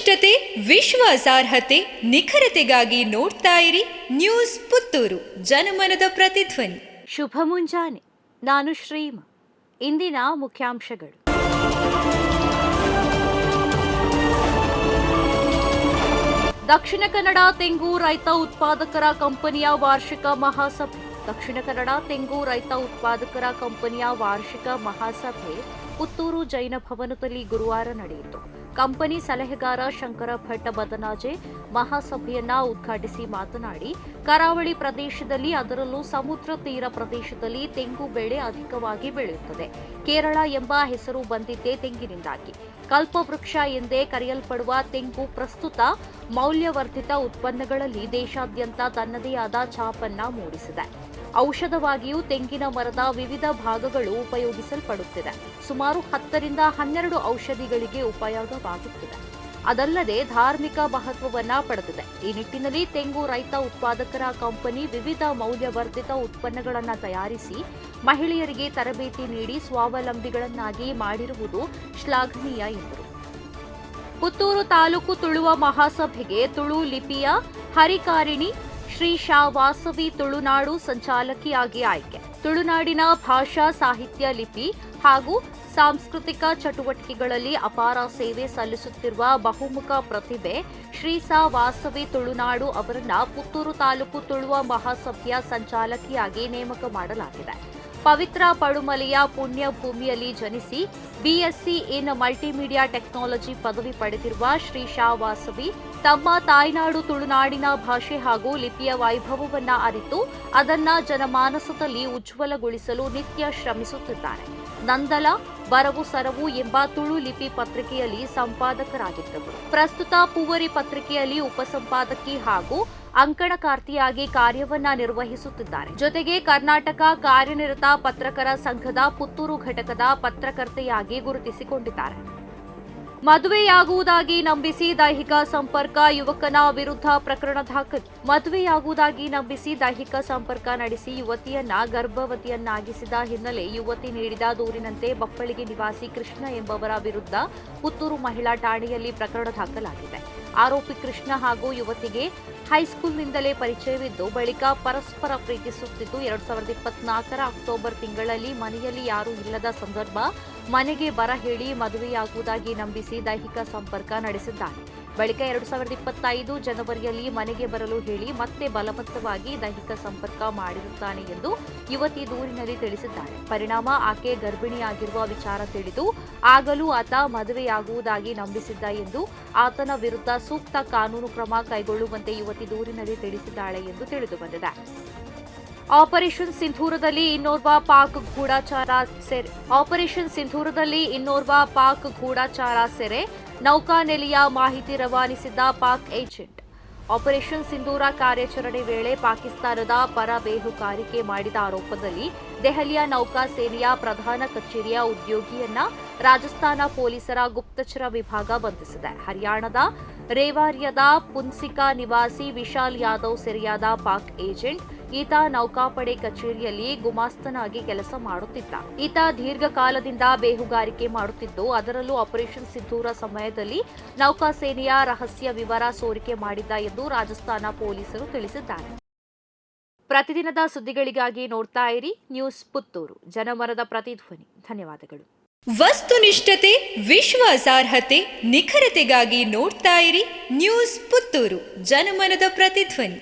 ವಸ್ತುನಿಷ್ಠತೆ, ವಿಶ್ವಾಸಾರ್ಹತೆ, ನಿಖರತೆಗಾಗಿ ನೋಡ್ತಾ ಇರಿ ನ್ಯೂಸ್ ಪುತ್ತೂರು, ಜನಮನದ ಪ್ರತಿಧ್ವನಿ. ಶುಭ ಮುಂಜಾನೆ. ನಾನು ಶ್ರೀಮ. ಇಂದಿನ ಮುಖ್ಯಾಂಶಗಳು. ದಕ್ಷಿಣ ಕನ್ನಡ ತೆಂಗು ರೈತ ಉತ್ಪಾದಕರ ಕಂಪನಿಯ ವಾರ್ಷಿಕ ಮಹಾಸಭೆ. ದಕ್ಷಿಣ ಕನ್ನಡ ತೆಂಗು ರೈತ ಉತ್ಪಾದಕರ ಕಂಪನಿಯ ವಾರ್ಷಿಕ ಮಹಾಸಭೆ ಪುತ್ತೂರು ಜೈನ ಭವನದಲ್ಲಿ ಗುರುವಾರ ನಡೆಯಿತು. ಕಂಪನಿ ಸಲಹೆಗಾರ ಶಂಕರ ಭಟ್ ಬದನಾಜೆ ಮಹಾಸಭೆಯನ್ನ ಉದ್ಘಾಟಿಸಿ ಮಾತನಾಡಿ, ಕರಾವಳಿ ಪ್ರದೇಶದಲ್ಲಿ ಅದರಲ್ಲೂ ಸಮುದ್ರ ತೀರ ಪ್ರದೇಶದಲ್ಲಿ ತೆಂಗು ಬೆಳೆ ಅಧಿಕವಾಗಿ ಬೆಳೆಯುತ್ತದೆ. ಕೇರಳ ಎಂಬ ಹೆಸರು ಬಂದಿದ್ದೇ ತೆಂಗಿನಿಂದಾಗಿ. ಕಲ್ಪವೃಕ್ಷ ಎಂದೇ ಕರೆಯಲ್ಪಡುವ ತೆಂಗು ಪ್ರಸ್ತುತ ಮೌಲ್ಯವರ್ಧಿತ ಉತ್ಪನ್ನಗಳಲ್ಲಿ ದೇಶಾದ್ಯಂತ ತನ್ನದೇ ಆದ ಛಾಪನ್ನ ಮೂಡಿಸಿದೆ. ಔಷಧವಾಗಿಯೂ ತೆಂಗಿನ ಮರದ ವಿವಿಧ ಭಾಗಗಳು ಉಪಯೋಗಿಸಲ್ಪಡುತ್ತಿದೆ. ಸುಮಾರು 10 ರಿಂದ 12 ಔಷಧಿಗಳಿಗೆ ಉಪಯೋಗವಾಗುತ್ತಿದೆ. ಅದಲ್ಲದೆ ಧಾರ್ಮಿಕ ಮಹತ್ವವನ್ನ ಪಡೆದಿದೆ. ಈ ನಿಟ್ಟಿನಲ್ಲಿ ತೆಂಗು ರೈತ ಉತ್ಪಾದಕರ ಕಂಪನಿ ವಿವಿಧ ಮೌಲ್ಯವರ್ಧಿತ ಉತ್ಪನ್ನಗಳನ್ನು ತಯಾರಿಸಿ ಮಹಿಳೆಯರಿಗೆ ತರಬೇತಿ ನೀಡಿ ಸ್ವಾವಲಂಬಿಗಳನ್ನಾಗಿ ಮಾಡಿರುವುದು ಶ್ಲಾಘನೀಯ ಎಂದರು. ಪುತ್ತೂರು ತಾಲೂಕು ತುಳುವ ಮಹಾಸಭೆಗೆ ತುಳು ಲಿಪಿಯ ಹರಿಕಾರಿಣಿ ಶ್ರೀ ಶಾ ವಾಸವಿ ತುಳುನಾಡು ಸಂಚಾಲಕಿಯಾಗಿ ಆಯ್ಕೆ. ತುಳುನಾಡಿನ ಭಾಷಾ ಸಾಹಿತ್ಯ ಲಿಪಿ ಹಾಗೂ ಸಾಂಸ್ಕೃತಿಕ ಚಟುವಟಿಕೆಗಳಲ್ಲಿ ಅಪಾರ ಸೇವೆ ಸಲ್ಲಿಸುತ್ತಿರುವ ಬಹುಮುಖ ಪ್ರತಿಭೆ ಶ್ರೀ ಸಾ ವಾಸವಿ ತುಳುನಾಡು ಅವರನ್ನ ಪುತ್ತೂರು ತಾಲೂಕು ತುಳುವ ಮಹಾಸಭೆಯ ಸಂಚಾಲಕಿಯಾಗಿ ನೇಮಕ ಮಾಡಲಾಗಿದೆ. ಪವಿತ್ರ ಪಡುಮಲೆಯ ಪುಣ್ಯ ಭೂಮಿಯಲ್ಲಿ ಜನಿಸಿ ಬಿಎಸ್ಸಿ ಇನ್ ಮಲ್ಟಿಮೀಡಿಯಾ ಟೆಕ್ನಾಲಜಿ ಪದವಿ ಪಡೆದಿರುವ ಶ್ರೀ ಶಾ ವಾಸವಿ ತಮ್ಮ ತಾಯ್ನಾಡು ತುಳುನಾಡಿನ ಭಾಷೆ ಹಾಗೂ ಲಿಪಿಯ ವೈಭವವನ್ನ ಅರಿತು ಅದನ್ನ ಜನಮಾನಸದಲ್ಲಿ ಉಜ್ವಲಗೊಳಿಸಲು ನಿತ್ಯ ಶ್ರಮಿಸುತ್ತಿದ್ದಾರೆ. ನಂದಲ ಬರವು ಸರವು ಎಂಬ ತುಳು ಲಿಪಿ ಪತ್ರಿಕೆಯಲ್ಲಿ ಸಂಪಾದಕರಾಗಿದ್ದವರು. ಪ್ರಸ್ತುತ ಪೂವರಿ ಪತ್ರಿಕೆಯಲ್ಲಿ ಉಪಸಂಪಾದಕಿ ಹಾಗೂ ಅಂಕಣಕಾರ್ತಿಯಾಗಿ ಕಾರ್ಯವನ್ನ ನಿರ್ವಹಿಸುತ್ತಿದ್ದಾರೆ. ಜೊತೆಗೆ ಕರ್ನಾಟಕ ಕಾರ್ಯನಿರತ ಪತ್ರಕರ್ತರ ಸಂಘದ ಪುತ್ತೂರು ಘಟಕದ ಪತ್ರಕರ್ತೆಯಾಗಿ ಗುರುತಿಸಿಕೊಂಡಿದ್ದಾರೆ. ಮದುವೆಯಾಗುವುದಾಗಿ ನಂಬಿಸಿ ದೈಹಿಕ ಸಂಪರ್ಕ, ಯುವಕನ ವಿರುದ್ಧ ಪ್ರಕರಣ ದಾಖಲು. ಮದುವೆಯಾಗುವುದಾಗಿ ನಂಬಿಸಿ ದೈಹಿಕ ಸಂಪರ್ಕ ನಡೆಸಿ ಯುವತಿಯನ್ನ ಗರ್ಭವತಿಯನ್ನಾಗಿಸಿದ ಹಿನ್ನೆಲೆ ಯುವತಿ ನೀಡಿದ ದೂರಿನಂತೆ ಬಪ್ಪಳಿಗೆ ನಿವಾಸಿ ಕೃಷ್ಣ ಎಂಬವರ ವಿರುದ್ಧ ಪುತ್ತೂರು ಮಹಿಳಾ ಠಾಣೆಯಲ್ಲಿ ಪ್ರಕರಣ ದಾಖಲಾಗಿದೆ. ಆರೋಪಿ ಕೃಷ್ಣ ಹಾಗೂ ಯುವತಿಗೆ ಹೈಸ್ಕೂಲ್ನಿಂದಲೇ ಪರಿಚಯವಿದ್ದು ಬಳಿಕ ಪರಸ್ಪರ ಪ್ರೀತಿಸುತ್ತಿದ್ದು 2024 ಅಕ್ಟೋಬರ್ ತಿಂಗಳಲ್ಲಿ ಮನೆಯಲ್ಲಿ ಯಾರೂ ಇಲ್ಲದ ಸಂದರ್ಭ ಮನೆಗೆ ಬರ ಹೇಳಿ ಮದುವೆಯಾಗುವುದಾಗಿ ನಂಬಿಸಿ ದೈಹಿಕ ಸಂಪರ್ಕ ನಡೆಸಿದ್ದಾನೆ. ಬಳಿಕ 2025 ಜನವರಿಯಲ್ಲಿ ಮನೆಗೆ ಬರಲು ಹೇಳಿ ಮತ್ತೆ ಬಲವಂತವಾಗಿ ದೈಹಿಕ ಸಂಪರ್ಕ ಮಾಡಿರುತ್ತಾನೆ ಎಂದು ಯುವತಿ ದೂರಿನಲ್ಲಿ ತಿಳಿಸಿದ್ದಾರೆ. ಪರಿಣಾಮ ಆಕೆ ಗರ್ಭಿಣಿಯಾಗಿರುವ ವಿಚಾರ ತಿಳಿದು ಆಗಲೂ ಆತ ಮದುವೆಯಾಗುವುದಾಗಿ ನಂಬಿಸಿದ್ದ ಎಂದು ಆತನ ವಿರುದ್ಧ ಸೂಕ್ತ ಕಾನೂನು ಕ್ರಮ ಕೈಗೊಳ್ಳುವಂತೆ ಯುವತಿ ದೂರಿನಲ್ಲಿ ತಿಳಿಸಿದ್ದಾಳೆ ಎಂದು ತಿಳಿದುಬಂದಿದೆ. ಆಪರೇಷನ್ ಸಿಂಧೂರದಲ್ಲಿ ಇನ್ನೋರ್ವ ಪಾಕ್ ಗೂಢಚಾರ ಸೆರೆ. ನೌಕಾನೆಲೆಯ ಮಾಹಿತಿ ರವಾನಿಸಿದ್ದ ಪಾಕ್ ಏಜೆಂಟ್. ಆಪರೇಷನ್ ಸಿಂಧೂರ ಕಾರ್ಯಾಚರಣೆ ವೇಳೆ ಪಾಕಿಸ್ತಾನದ ಪರ ಬೇಹುಗಾರಿಕೆ ಮಾಡಿದ ಆರೋಪದಲ್ಲಿ ದೆಹಲಿಯ ನೌಕಾ ಸೇನೆಯ ಪ್ರಧಾನ ಕಚೇರಿಯ ಉದ್ಯೋಗಿಯನ್ನ ರಾಜಸ್ಥಾನ ಪೊಲೀಸರ ಗುಪ್ತಚರ ವಿಭಾಗ ಬಂಧಿಸಿದೆ. ಹರಿಯಾಣದ ರೇವಾರಿಯಾದ ಪುನ್ಸಿಕಾ ನಿವಾಸಿ ವಿಶಾಲ್ ಯಾದವ್ ಸೆರೆಯಾದ ಪಾಕ್ ಏಜೆಂಟ್. ಈತ ನೌಕಾಪಡೆ ಕಚೇರಿಯಲ್ಲಿ ಗುಮಾಸ್ತನಾಗಿ ಕೆಲಸ ಮಾಡುತ್ತಿದ್ದ. ಈತ ದೀರ್ಘಕಾಲದಿಂದ ಬೇಹುಗಾರಿಕೆ ಮಾಡುತ್ತಿದ್ದು, ಅದರಲ್ಲೂ ಆಪರೇಷನ್ ಸಿಂಧೂರ ಸಮಯದಲ್ಲಿ ನೌಕಾಸೇನೆಯ ರಹಸ್ಯ ವಿವರ ಸೋರಿಕೆ ಮಾಡಿದ್ದ ಎಂದು ರಾಜಸ್ಥಾನ ಪೊಲೀಸರು ತಿಳಿಸಿದ್ದಾರೆ. ಪ್ರತಿದಿನದ ಸುದ್ದಿಗಳಿಗಾಗಿ ನೋಡ್ತಾ ಇರಿ ನ್ಯೂಸ್ ಪುತ್ತೂರು, ಜನಮನದ ಪ್ರತಿಧ್ವನಿ. ಧನ್ಯವಾದಗಳು. ವಸ್ತುನಿಷ್ಠತೆ, ವಿಶ್ವಾಸಾರ್ಹತೆ, ನಿಖರತೆಗಾಗಿ ನೋಡ್ತಾ ಇರಿ ನ್ಯೂಸ್ ಪುತ್ತೂರು, ಜನಮನದ ಪ್ರತಿಧ್ವನಿ.